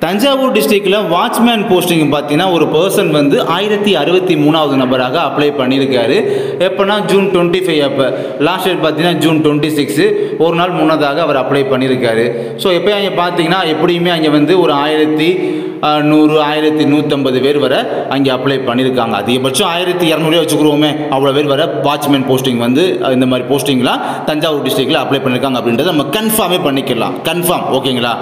தஞ்சாவூர் டிஸ்ட்ரிக்டில் watchman posting பார்த்தீங்கன்னா ஒரு பர்சன் வந்து 1063வது நபராக அப்ளை பண்ணியிருக்காரு. எப்போனா June 25 அப்போ லாஸ்ட் டேட் பார்த்தீங்கன்னா June 26 ஒரு நாள் முன்னதாக அவர் அப்ளை பண்ணியிருக்காரு. ஸோ எப்போ அங்கே பார்த்தீங்கன்னா எப்படியுமே அங்கே வந்து ஒரு 1100 1150 பேர் வர அங்கே அப்ளை பண்ணியிருக்காங்க. அதிகபட்சம் 1200 வச்சுக்கிறோமே, அவ்வளோ பேர் வர வாட்ச்மேன் போஸ்டிங் வந்து இந்த மாதிரி போஸ்டிங்லாம் தஞ்சாவூர் டிஸ்ட்ரிக்டில் அப்ளை பண்ணியிருக்காங்க அப்படின்றத நம்ம கன்ஃபார்மே பண்ணிக்கலாம். கன்ஃபார்ம் ஓகேங்களா?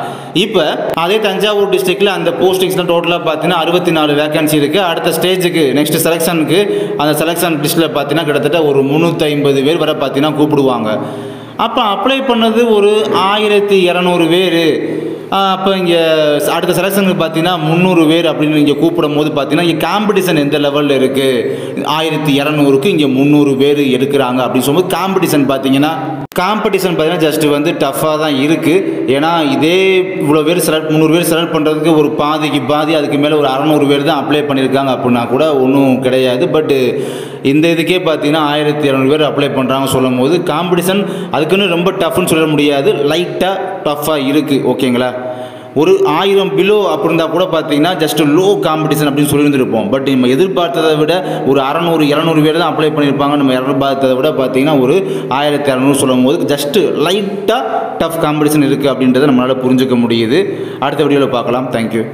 இப்போ அதே தஞ்சாவூர் டிஸ்ட்ரிக்டில் அந்த போஸ்டிங்ஸ்லாம் டோட்டலாக பார்த்தீங்கன்னா 64 வேகன்சி இருக்குது. அடுத்த ஸ்டேஜுக்கு நெக்ஸ்ட் செலெக்ஷனுக்கு அந்த செலெக்ஷன் லிஸ்ட்டில் பார்த்தீங்கன்னா கிட்டத்தட்ட ஒரு 350 பேர் வர பார்த்தீங்கன்னா கூப்பிடுவாங்க. அப்போ அப்ளை பண்ணது ஒரு 1200 பேர். அப்போ இங்கே அடுத்த செலெக்ஷனுக்கு பார்த்தீங்கன்னா 300 பேர் அப்படின்னு இங்கே கூப்பிடும் போது பார்த்தீங்கன்னா இங்கே காம்படிஷன் எந்த லெவலில் இருக்குது, 1200க்கு இங்கே 300 பேர் எடுக்கிறாங்க அப்படின்னு சொல்லும்போது காம்படிஷன் பார்த்தீங்கன்னா ஜஸ்ட் வந்து டஃப்பாக தான் இருக்குது. ஏன்னா இதே இவ்வளோ பேர் 300 பேர் செலக்ட் பண்ணுறதுக்கு ஒரு பாதி அதுக்கு மேலே ஒரு 600 பேர் தான் அப்ளை பண்ணியிருக்காங்க அப்படின்னா கூட ஒன்றும் கிடையாது. பட்டு இந்த இதுக்கே பார்த்தீங்கன்னா 1200 பேர் அப்ளை பண்ணுறாங்க சொல்லும் போது காம்படிஷன் அதுக்குன்னு ரொம்ப டஃப்னு சொல்ல முடியாது, லைட்டாக டஃப்பாக இருக்குது. ஓகேங்களா? ஒரு 1000 பிலோ அப்படி இருந்தால் கூட பார்த்தீங்கன்னா ஜஸ்ட் லோ காம்படிஷன் அப்படின்னு சொல்லியிருந்துருப்போம். பட் நம்ம எதிர்பார்த்ததை விட ஒரு 600-200 பேர் தான் அப்ளை பண்ணியிருப்பாங்க. நம்ம எதிர்பார்த்ததை விட பார்த்தீங்கன்னா ஒரு 1200 சொல்லும் போது ஜஸ்ட்டு லைட்டாக டஃப் காம்படிஷன் இருக்குது அப்படின்றத நம்மளால் புரிஞ்சுக்க முடியுது. அடுத்த வீடியோவில் பார்க்கலாம். தேங்க்யூ.